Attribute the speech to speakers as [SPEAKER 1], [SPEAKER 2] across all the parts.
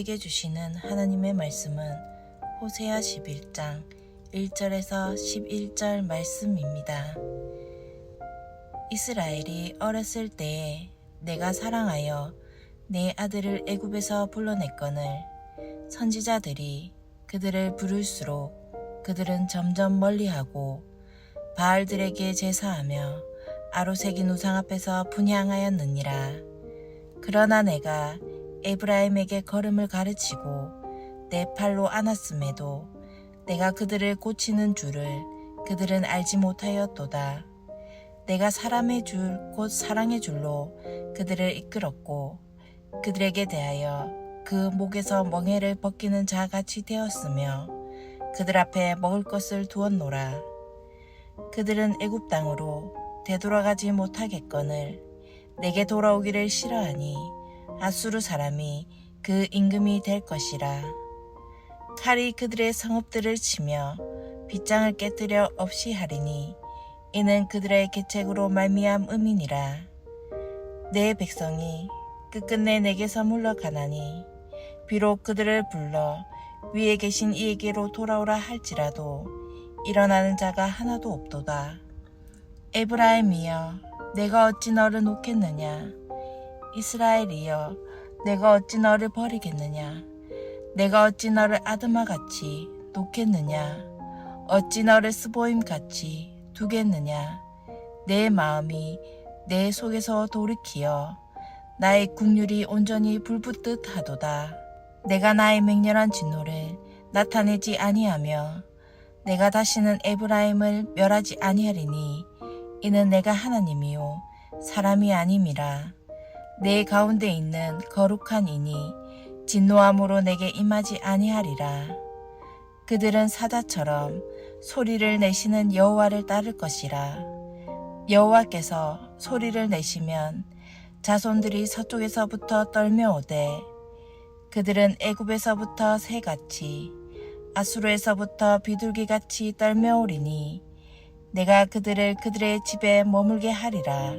[SPEAKER 1] 우리에게 주시는 하나님의 말씀은 호세아 11장 1절에서 11절 말씀입니다. 이스라엘이 어렸을 때에 내가 사랑하여 내 아들을 애굽에서 불러냈거늘 선지자들이 그들을 부를수록 그들은 점점 멀리하고 바알들에게 제사하며 아로새긴 우상 앞에서 분향하였느니라. 그러나 내가 에브라임에게 걸음을 가르치고 내 팔로 안았음에도 내가 그들을 고치는 줄을 그들은 알지 못하였도다. 내가 사람의 줄 곧 사랑의 줄로 그들을 이끌었고 그들에게 대하여 그 목에서 멍에를 벗기는 자같이 되었으며 그들 앞에 먹을 것을 두었노라. 그들은 애굽 땅으로 되돌아가지 못하겠거늘 내게 돌아오기를 싫어하니 아수르 사람이 그 임금이 될 것이라. 칼이 그들의 성읍들을 치며 빗장을 깨뜨려 없이 하리니 이는 그들의 계책으로 말미암음이니라. 내 백성이 끝끝내 내게서 물러가나니 비록 그들을 불러 위에 계신 이에게로 돌아오라 할지라도 일어나는 자가 하나도 없도다. 에브라임이여 내가 어찌 너를 놓겠느냐. 이스라엘이여 내가 어찌 너를 버리겠느냐. 내가 어찌 너를 아드마같이 놓겠느냐. 어찌 너를 스보임같이 두겠느냐. 내 마음이 내 속에서 돌이키어 나의 국률이 온전히 불붙듯 하도다. 내가 나의 맹렬한 진노를 나타내지 아니하며 내가 다시는 에브라임을 멸하지 아니하리니 이는 내가 하나님이요 사람이 아님이라. 내 가운데 있는 거룩한 이니 진노함으로 내게 임하지 아니하리라. 그들은 사자처럼 소리를 내시는 여호와를 따를 것이라. 여호와께서 소리를 내시면 자손들이 서쪽에서부터 떨며오되 그들은 애굽에서부터 새같이 아수르에서부터 비둘기같이 떨며오리니 내가 그들을 그들의 집에 머물게 하리라.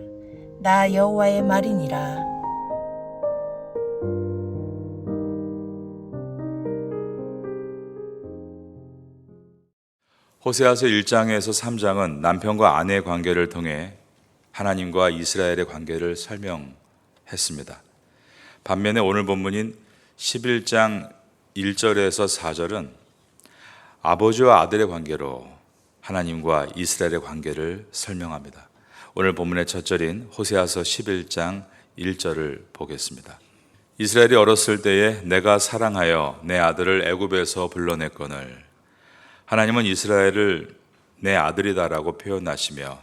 [SPEAKER 1] 나 여호와의 말이니라.
[SPEAKER 2] 호세아서 1장에서 3장은 남편과 아내의 관계를 통해 하나님과 이스라엘의 관계를 설명했습니다. 반면에 오늘 본문인 11장 1절에서 4절은 아버지와 아들의 관계로 하나님과 이스라엘의 관계를 설명합니다. 오늘 본문의 첫 절인 호세아서 11장 1절을 보겠습니다. 이스라엘이 어렸을 때에 내가 사랑하여 내 아들을 애굽에서 불러냈거늘. 하나님은 이스라엘을 내 아들이다라고 표현하시며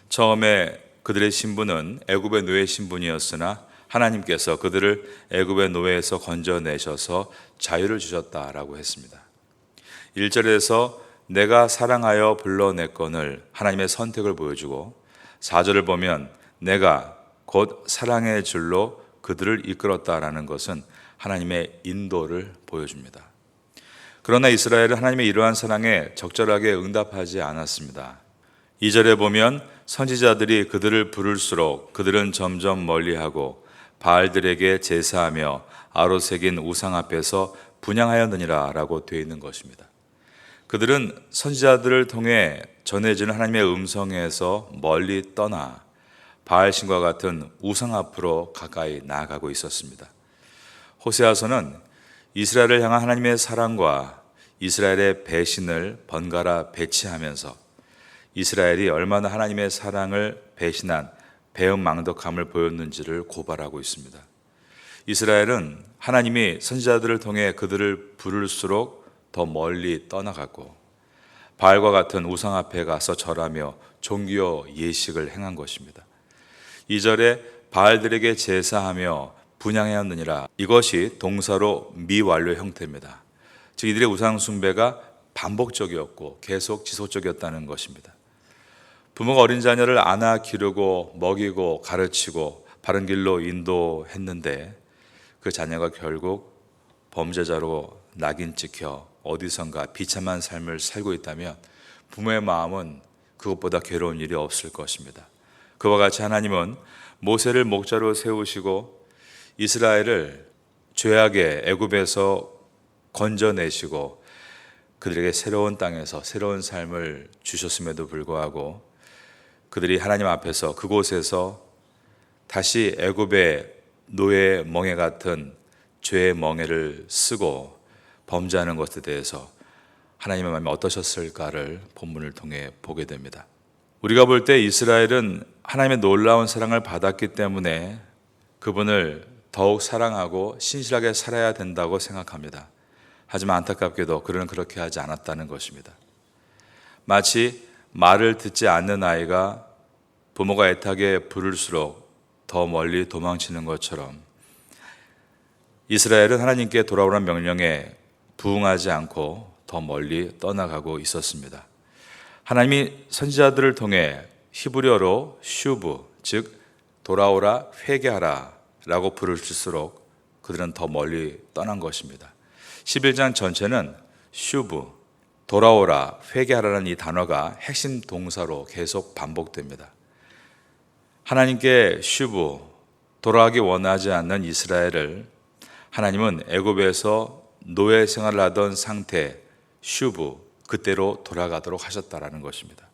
[SPEAKER 2] 처음에 그들의 신분은 애굽의 노예 신분이었으나 하나님께서 그들을 애굽의 노예에서 건져내셔서 자유를 주셨다라고 했습니다. 1절에서 내가 사랑하여 불러냈거늘 하나님의 선택을 보여주고 4절을 보면 내가 곧 사랑의 줄로 그들을 이끌었다라는 것은 하나님의 인도를 보여줍니다. 그러나 이스라엘은 하나님의 이러한 사랑에 적절하게 응답하지 않았습니다. 2절에 보면 선지자들이 그들을 부를수록 그들은 점점 멀리하고 바알들에게 제사하며 아로새긴 우상 앞에서 분향하였느니라 라고 되어 있는 것입니다. 그들은 선지자들을 통해 전해지는 하나님의 음성에서 멀리 떠나 바알신과 같은 우상 앞으로 가까이 나아가고 있었습니다. 호세아서는 이스라엘을 향한 하나님의 사랑과 이스라엘의 배신을 번갈아 배치하면서 이스라엘이 얼마나 하나님의 사랑을 배신한 배은망덕함을 보였는지를 고발하고 있습니다. 이스라엘은 하나님이 선지자들을 통해 그들을 부를수록 더 멀리 떠나갔고 바알과 같은 우상 앞에 가서 절하며 종교 예식을 행한 것입니다. 2절에 바알들에게 제사하며 분향하였느니라. 이것이 동사로 미완료 형태입니다. 즉 이들의 우상 숭배가 반복적이었고 계속 지속적이었다는 것입니다. 부모가 어린 자녀를 안아 기르고 먹이고 가르치고 바른 길로 인도했는데 그 자녀가 결국 범죄자로 낙인 찍혀 어디선가 비참한 삶을 살고 있다면 부모의 마음은 그것보다 괴로운 일이 없을 것입니다. 그와 같이 하나님은 모세를 목자로 세우시고 이스라엘을 죄악의 애굽에서 건져내시고 그들에게 새로운 땅에서 새로운 삶을 주셨음에도 불구하고 그들이 하나님 앞에서 그곳에서 다시 애굽의 노예 멍에 같은 죄의 멍에를 쓰고 범죄하는 것에 대해서 하나님의 마음이 어떠셨을까를 본문을 통해 보게 됩니다. 우리가 볼 때 이스라엘은 하나님의 놀라운 사랑을 받았기 때문에 그분을 더욱 사랑하고 신실하게 살아야 된다고 생각합니다. 하지만 안타깝게도 그들은 그렇게 하지 않았다는 것입니다. 마치 말을 듣지 않는 아이가 부모가 애타게 부를수록 더 멀리 도망치는 것처럼 이스라엘은 하나님께 돌아오라는 명령에 부응하지 않고 더 멀리 떠나가고 있었습니다. 하나님이 선지자들을 통해 히브리어로 슈브, 즉 돌아오라, 회개하라 라고 부를수록 그들은 더 멀리 떠난 것입니다. 11장 전체는 슈브, 돌아오라, 회개하라는 이 단어가 핵심 동사로 계속 반복됩니다. 하나님께 슈브, 돌아가기 원하지 않는 이스라엘을 하나님은 애굽에서 노예 생활을 하던 상태 슈브, 그때로 돌아가도록 하셨다라는 것입니다.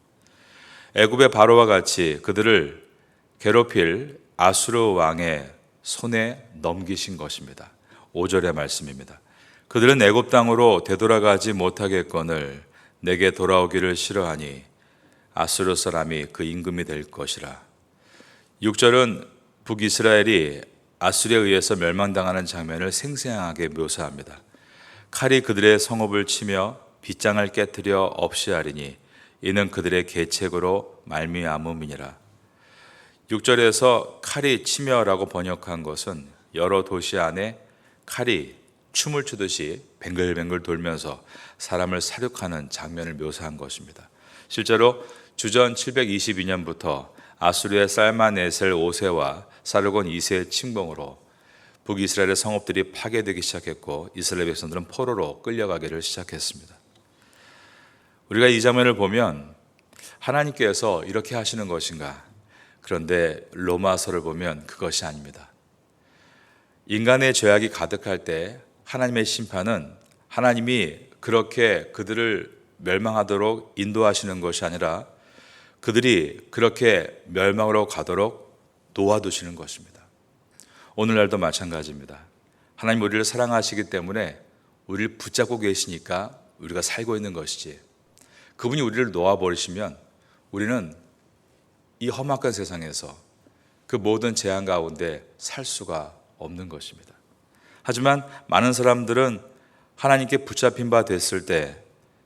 [SPEAKER 2] 애굽의 바로와 같이 그들을 괴롭힐 아수르 왕의 손에 넘기신 것입니다. 5절의 말씀입니다. 그들은 애굽 땅으로 되돌아가지 못하겠거늘 내게 돌아오기를 싫어하니 아수르 사람이 그 임금이 될 것이라. 6절은 북이스라엘이 아수르에 의해서 멸망당하는 장면을 생생하게 묘사합니다. 칼이 그들의 성읍을 치며 빗장을 깨뜨려 없이 하리니 이는 그들의 계책으로 말미암음이니라. 6절에서 칼이 치며라고 번역한 것은 여러 도시 안에 칼이 춤을 추듯이 뱅글뱅글 돌면서 사람을 사륙하는 장면을 묘사한 것입니다. 실제로 주전 722년부터 아수르의 살마네셀 5세와 사르곤 2세의 침공으로 북이스라엘의 성읍들이 파괴되기 시작했고 이스라엘 백성들은 포로로 끌려가기를 시작했습니다. 우리가 이 장면을 보면 하나님께서 이렇게 하시는 것인가? 그런데 로마서를 보면 그것이 아닙니다. 인간의 죄악이 가득할 때 하나님의 심판은 하나님이 그렇게 그들을 멸망하도록 인도하시는 것이 아니라 그들이 그렇게 멸망으로 가도록 놓아두시는 것입니다. 오늘날도 마찬가지입니다. 하나님 우리를 사랑하시기 때문에 우리를 붙잡고 계시니까 우리가 살고 있는 것이지, 그분이 우리를 놓아버리시면 우리는 이 험악한 세상에서 그 모든 재앙 가운데 살 수가 없는 것입니다. 하지만 많은 사람들은 하나님께 붙잡힌 바 됐을 때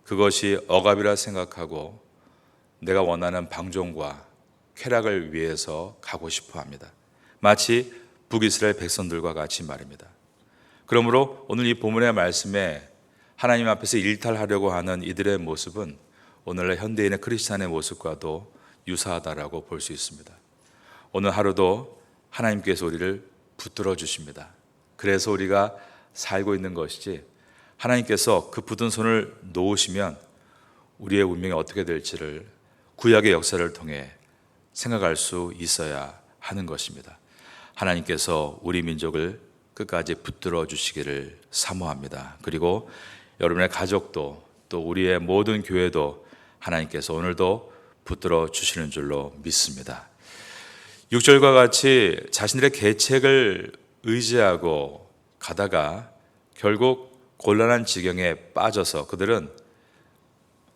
[SPEAKER 2] 그것이 억압이라 생각하고 내가 원하는 방종과 쾌락을 위해서 가고 싶어 합니다. 마치 북이스라엘 백성들과 같이 말입니다. 그러므로 오늘 이 본문의 말씀에 하나님 앞에서 일탈하려고 하는 이들의 모습은 오늘날 현대인의 크리스찬의 모습과도 유사하다라고 볼 수 있습니다. 오늘 하루도 하나님께서 우리를 붙들어 주십니다. 그래서 우리가 살고 있는 것이지, 하나님께서 그 붙은 손을 놓으시면 우리의 운명이 어떻게 될지를 구약의 역사를 통해 생각할 수 있어야 하는 것입니다. 하나님께서 우리 민족을 끝까지 붙들어 주시기를 사모합니다. 그리고 여러분의 가족도 또 우리의 모든 교회도 하나님께서 오늘도 붙들어 주시는 줄로 믿습니다. 6절과 같이 자신들의 계책을 의지하고 가다가 결국 곤란한 지경에 빠져서 그들은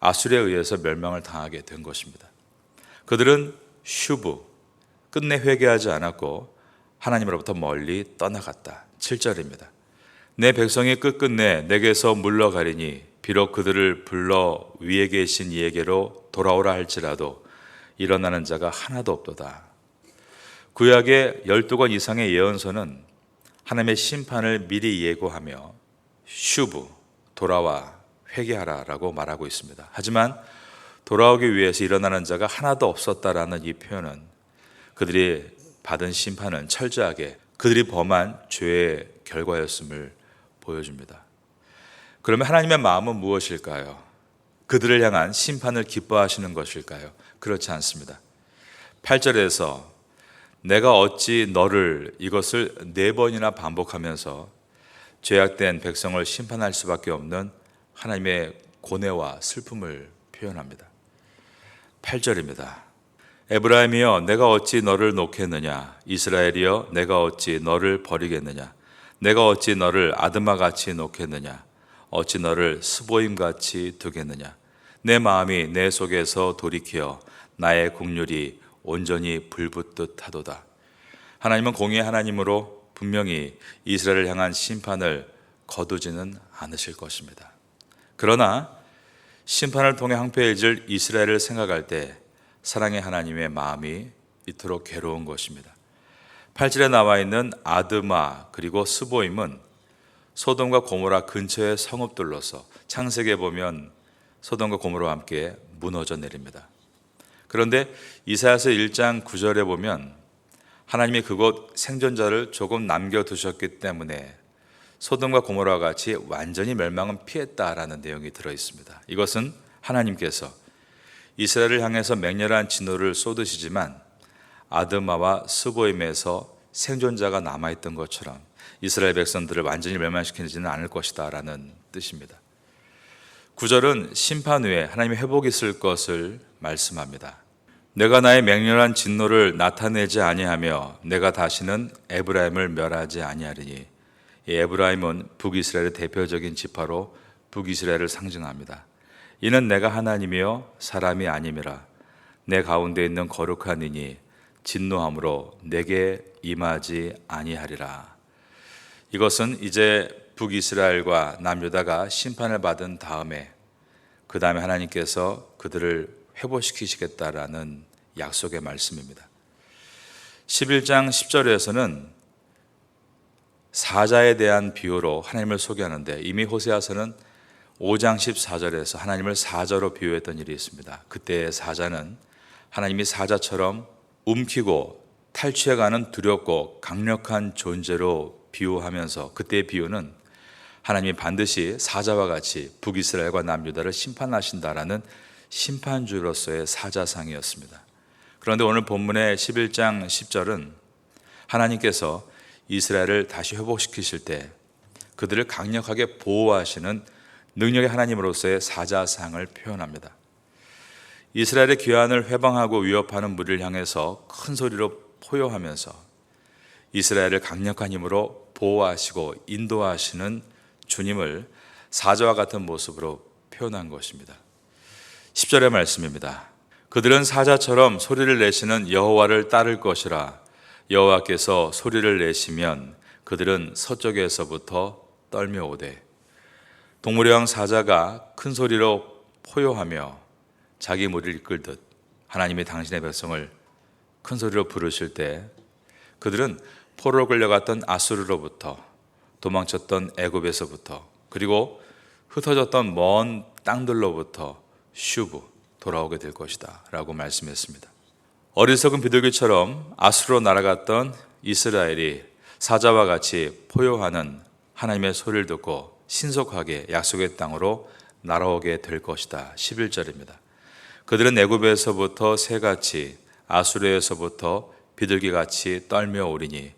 [SPEAKER 2] 아수르에 의해서 멸망을 당하게 된 것입니다. 그들은 슈브, 끝내 회개하지 않았고 하나님으로부터 멀리 떠나갔다. 7절입니다. 내 백성이 끝끝내 내게서 물러가리니 비록 그들을 불러 위에 계신 이에게로 돌아오라 할지라도 일어나는 자가 하나도 없도다. 구약의 12권 이상의 예언서는 하나님의 심판을 미리 예고하며 슈브, 돌아와 회개하라 라고 말하고 있습니다. 하지만 돌아오기 위해서 일어나는 자가 하나도 없었다라는 이 표현은 그들이 받은 심판은 철저하게 그들이 범한 죄의 결과였음을 보여줍니다. 그러면 하나님의 마음은 무엇일까요? 그들을 향한 심판을 기뻐하시는 것일까요? 그렇지 않습니다. 8절에서 내가 어찌 너를, 이것을 4번이나 반복하면서 죄악된 백성을 심판할 수밖에 없는 하나님의 고뇌와 슬픔을 표현합니다. 8절입니다. 에브라임이여 내가 어찌 너를 놓겠느냐, 이스라엘이여 내가 어찌 너를 버리겠느냐, 내가 어찌 너를 아드마같이 놓겠느냐, 어찌 너를 스보임같이 두겠느냐. 내 마음이 내 속에서 돌이켜 나의 국률이 온전히 불붙듯 하도다. 하나님은 공의의 하나님으로 분명히 이스라엘을 향한 심판을 거두지는 않으실 것입니다. 그러나 심판을 통해 황폐해질 이스라엘을 생각할 때 사랑의 하나님의 마음이 이토록 괴로운 것입니다. 8절에 나와 있는 아드마 그리고 스보임은 소돔과 고모라 근처의 성읍들로서 창세기에 보면 소돔과 고모라와 함께 무너져 내립니다. 그런데 이사야서 1장 9절에 보면 하나님이 그곳 생존자를 조금 남겨두셨기 때문에 소돔과 고모라와 같이 완전히 멸망은 피했다라는 내용이 들어있습니다. 이것은 하나님께서 이스라엘을 향해서 맹렬한 진노를 쏟으시지만 아드마와 스보임에서 생존자가 남아있던 것처럼 이스라엘 백성들을 완전히 멸망시키지는 않을 것이다 라는 뜻입니다. 9절은 심판 후에 하나님의 회복이 있을 것을 말씀합니다. 내가 나의 맹렬한 진노를 나타내지 아니하며 내가 다시는 에브라임을 멸하지 아니하리니. 이 에브라임은 북이스라엘의 대표적인 지파로 북이스라엘을 상징합니다. 이는 내가 하나님이요 사람이 아님이라. 내 가운데 있는 거룩한 이니 진노함으로 내게 임하지 아니하리라. 이것은 이제 북이스라엘과 남유다가 심판을 받은 다음에 그 다음에 하나님께서 그들을 회복시키시겠다라는 약속의 말씀입니다. 11장 10절에서는 사자에 대한 비유로 하나님을 소개하는데 이미 호세아서는 5장 14절에서 하나님을 사자로 비유했던 일이 있습니다. 그때의 사자는 하나님이 사자처럼 움키고 탈취해가는 두렵고 강력한 존재로 비유하면서 그때의 비유는 하나님이 반드시 사자와 같이 북이스라엘과 남유다를 심판하신다라는 심판주로서의 사자상이었습니다. 그런데 오늘 본문의 11장 10절은 하나님께서 이스라엘을 다시 회복시키실 때 그들을 강력하게 보호하시는 능력의 하나님으로서의 사자상을 표현합니다. 이스라엘의 귀환을 회방하고 위협하는 무리를 향해서 큰 소리로 포효하면서 이스라엘을 강력한 힘으로 보호하시고 인도하시는 주님을 사자와 같은 모습으로 표현한 것입니다. 10절의 말씀입니다. 그들은 사자처럼 소리를 내시는 여호와를 따를 것이라. 여호와께서 소리를 내시면 그들은 서쪽에서부터 떨며오되. 동물의 왕 사자가 큰 소리로 포효하며 자기 무리를 이끌듯 하나님이 당신의 백성을 큰 소리로 부르실 때 그들은 포로로 끌려갔던 아수르로부터 도망쳤던 애굽에서부터 그리고 흩어졌던 먼 땅들로부터 슈브 돌아오게 될 것이다 라고 말씀했습니다. 어리석은 비둘기처럼 아수르로 날아갔던 이스라엘이 사자와 같이 포효하는 하나님의 소리를 듣고 신속하게 약속의 땅으로 날아오게 될 것이다. 11절입니다. 그들은 애굽에서부터 새같이 아수르에서부터 비둘기같이 떨며 오리니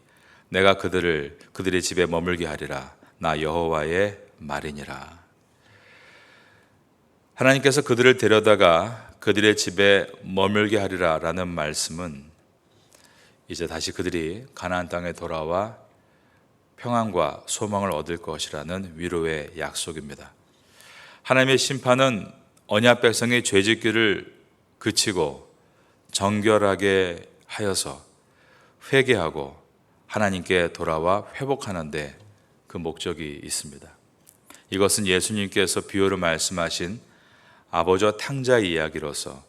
[SPEAKER 2] 내가 그들의 집에 머물게 하리라. 나 여호와의 말이니라. 하나님께서 그들을 데려다가 그들의 집에 머물게 하리라 라는 말씀은 이제 다시 그들이 가나안 땅에 돌아와 평안과 소망을 얻을 것이라는 위로의 약속입니다. 하나님의 심판은 언약 백성의 죄짓기를 그치고 정결하게 하여서 회개하고 하나님께 돌아와 회복하는데 그 목적이 있습니다. 이것은 예수님께서 비유로 말씀하신 아버지와 탕자 이야기로서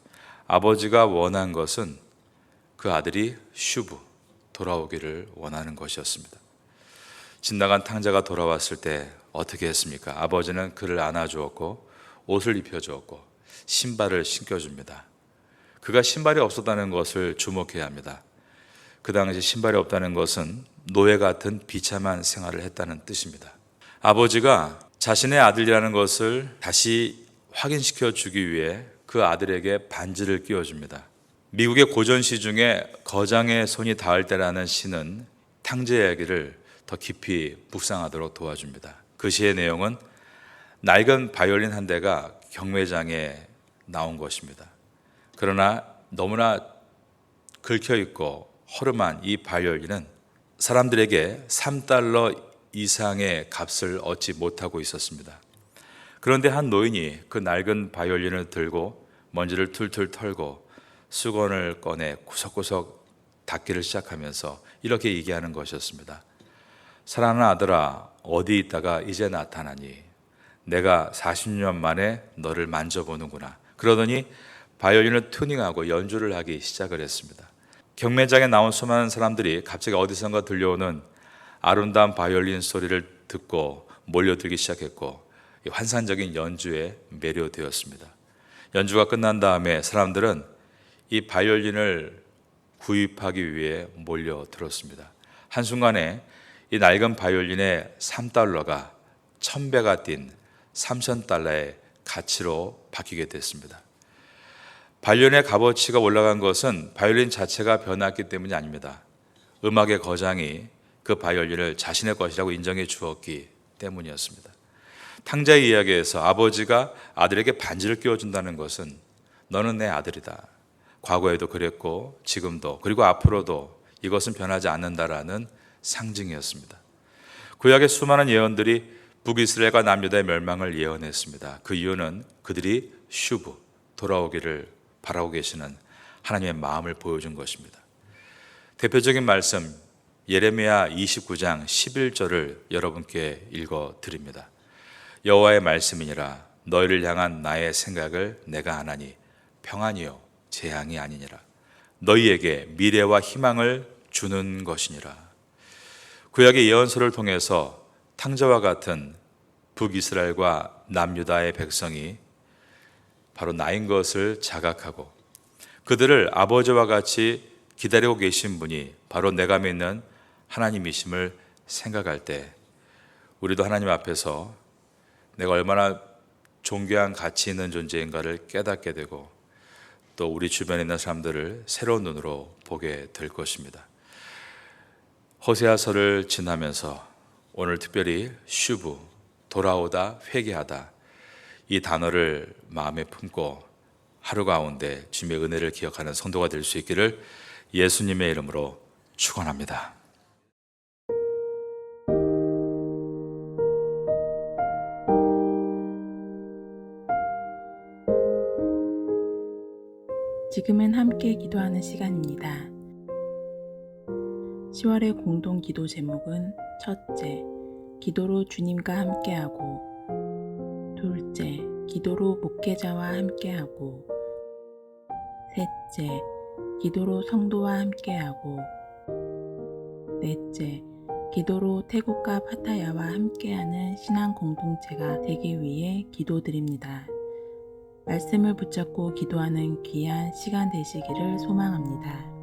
[SPEAKER 2] 아버지가 원한 것은 그 아들이 슈브 돌아오기를 원하는 것이었습니다. 집 나간 탕자가 돌아왔을 때 어떻게 했습니까? 아버지는 그를 안아주었고 옷을 입혀주었고 신발을 신겨줍니다. 그가 신발이 없었다는 것을 주목해야 합니다. 그 당시 신발이 없다는 것은 노예 같은 비참한 생활을 했다는 뜻입니다. 아버지가 자신의 아들이라는 것을 다시 확인시켜 주기 위해 그 아들에게 반지를 끼워줍니다. 미국의 고전시 중에 거장의 손이 닿을 때라는 시는 탕자 이야기를 더 깊이 묵상하도록 도와줍니다. 그 시의 내용은 낡은 바이올린 한 대가 경매장에 나온 것입니다. 그러나 너무나 긁혀있고 허름한 이 바이올린은 사람들에게 3달러 이상의 값을 얻지 못하고 있었습니다. 그런데 한 노인이 그 낡은 바이올린을 들고 먼지를 툴툴 털고 수건을 꺼내 구석구석 닦기를 시작하면서 이렇게 얘기하는 것이었습니다. 사랑하는 아들아, 어디 있다가 이제 나타나니? 내가 40년 만에 너를 만져보는구나. 그러더니 바이올린을 튜닝하고 연주를 하기 시작을 했습니다. 경매장에 나온 수많은 사람들이 갑자기 어디선가 들려오는 아름다운 바이올린 소리를 듣고 몰려들기 시작했고 환상적인 연주에 매료되었습니다. 연주가 끝난 다음에 사람들은 이 바이올린을 구입하기 위해 몰려들었습니다. 한순간에 이 낡은 바이올린의 3달러가 1000배가 뛴 3000달러의 가치로 바뀌게 됐습니다. 바이올린의 값어치가 올라간 것은 바이올린 자체가 변했기 때문이 아닙니다. 음악의 거장이 그 바이올린을 자신의 것이라고 인정해 주었기 때문이었습니다. 탕자의 이야기에서 아버지가 아들에게 반지를 끼워준다는 것은 너는 내 아들이다. 과거에도 그랬고 지금도 그리고 앞으로도 이것은 변하지 않는다라는 상징이었습니다. 구약의 수많은 예언들이 북이스라엘과 남유다의 멸망을 예언했습니다. 그 이유는 그들이 슈브, 돌아오기를 바라고 계시는 하나님의 마음을 보여준 것입니다. 대표적인 말씀 예레미야 29장 11절을 여러분께 읽어 드립니다. 여호와의 말씀이니라 너희를 향한 나의 생각을 내가 아나니 평안이요 재앙이 아니니라 너희에게 미래와 희망을 주는 것이니라. 구약의 예언서를 통해서 탕자와 같은 북이스라엘과 남유다의 백성이 바로 나인 것을 자각하고 그들을 아버지와 같이 기다리고 계신 분이 바로 내가 믿는 하나님이심을 생각할 때 우리도 하나님 앞에서 내가 얼마나 존귀한 가치 있는 존재인가를 깨닫게 되고 또 우리 주변에 있는 사람들을 새로운 눈으로 보게 될 것입니다. 호세아서를 지나면서 오늘 특별히 슈브, 돌아오다, 회개하다 이 단어를 마음에 품고 하루 가운데 주님의 은혜를 기억하는 성도가 될 수 있기를 예수님의 이름으로 축원합니다.
[SPEAKER 3] 지금은 함께 기도하는 시간입니다. 10월의 공동 기도 제목은 첫째, 기도로 주님과 함께하고 둘째, 기도로 목회자와 함께하고 셋째, 기도로 성도와 함께하고 넷째, 기도로 태국과 파타야와 함께하는 신앙 공동체가 되기 위해 기도드립니다. 말씀을 붙잡고 기도하는 귀한 시간 되시기를 소망합니다.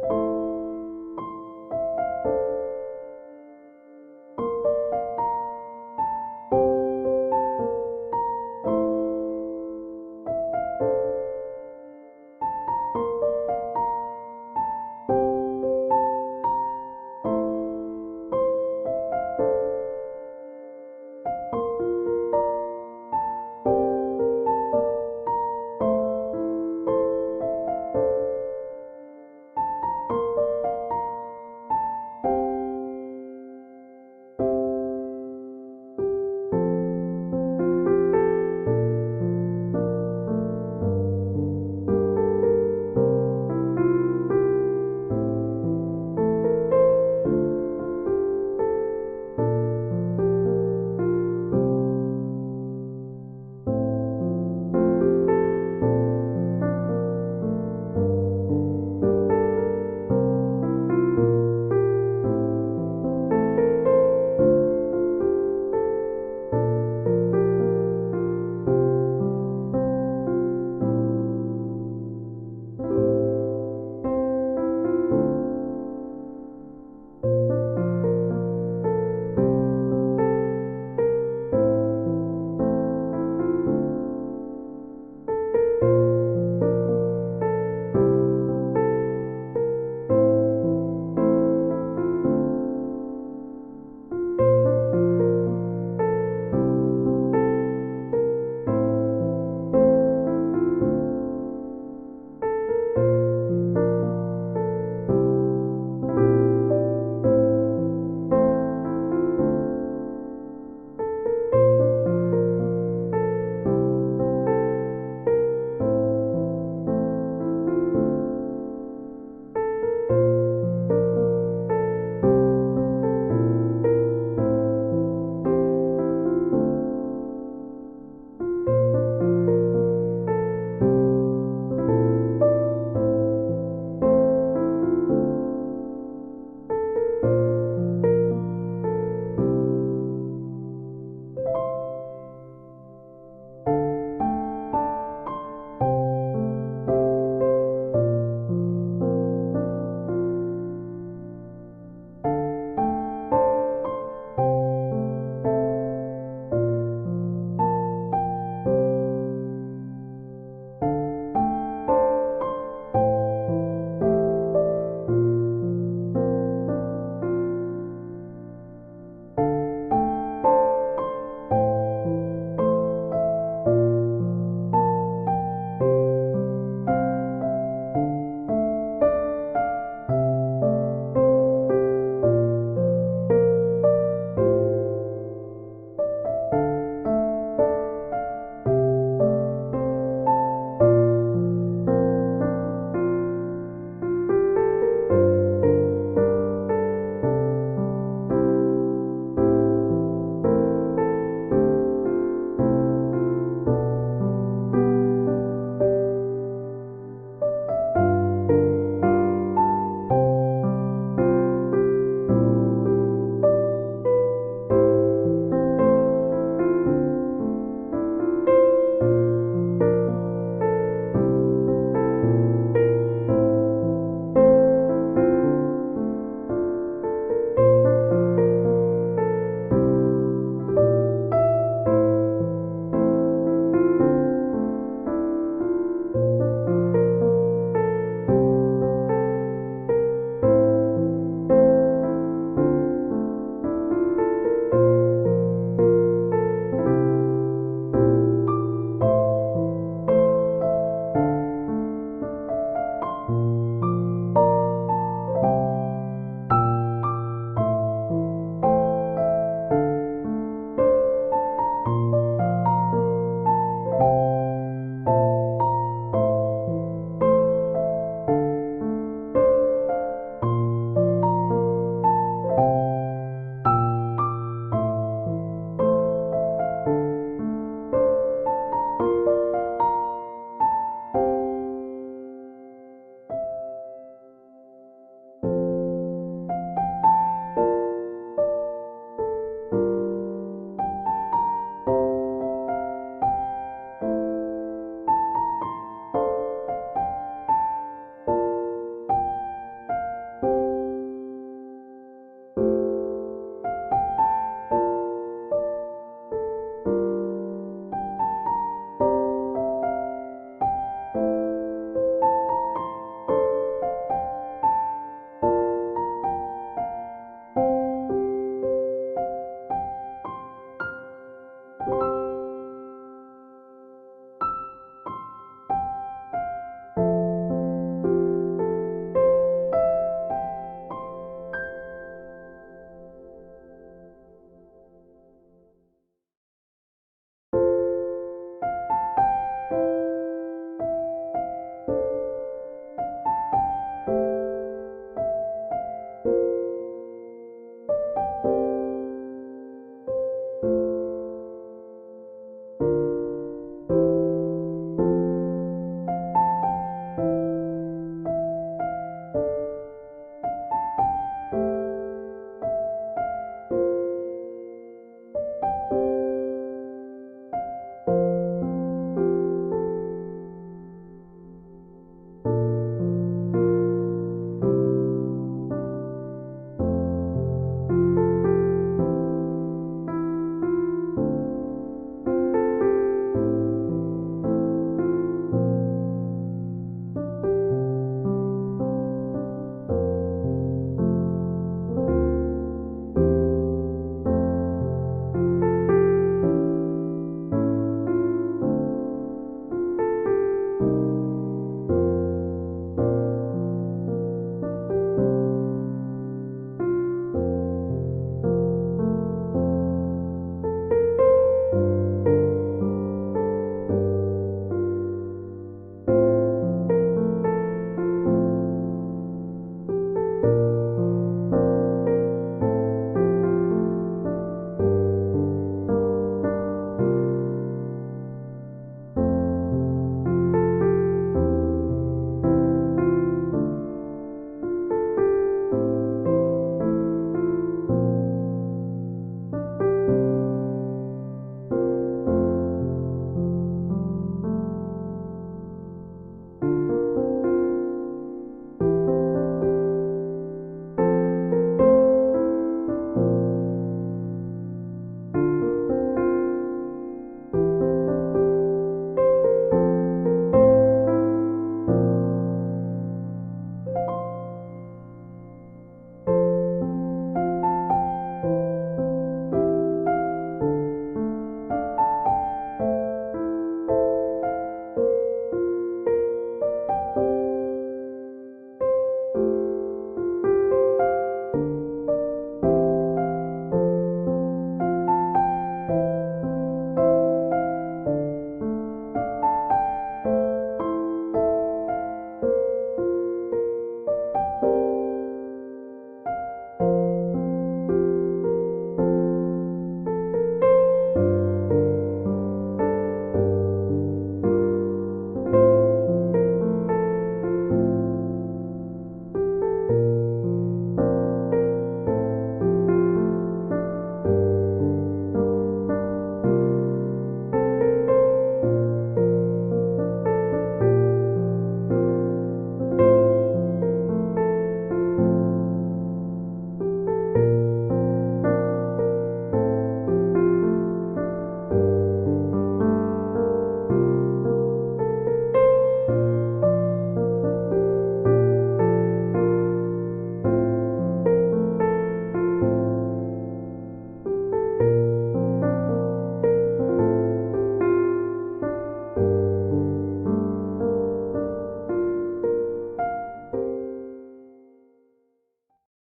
[SPEAKER 3] 감사합니다.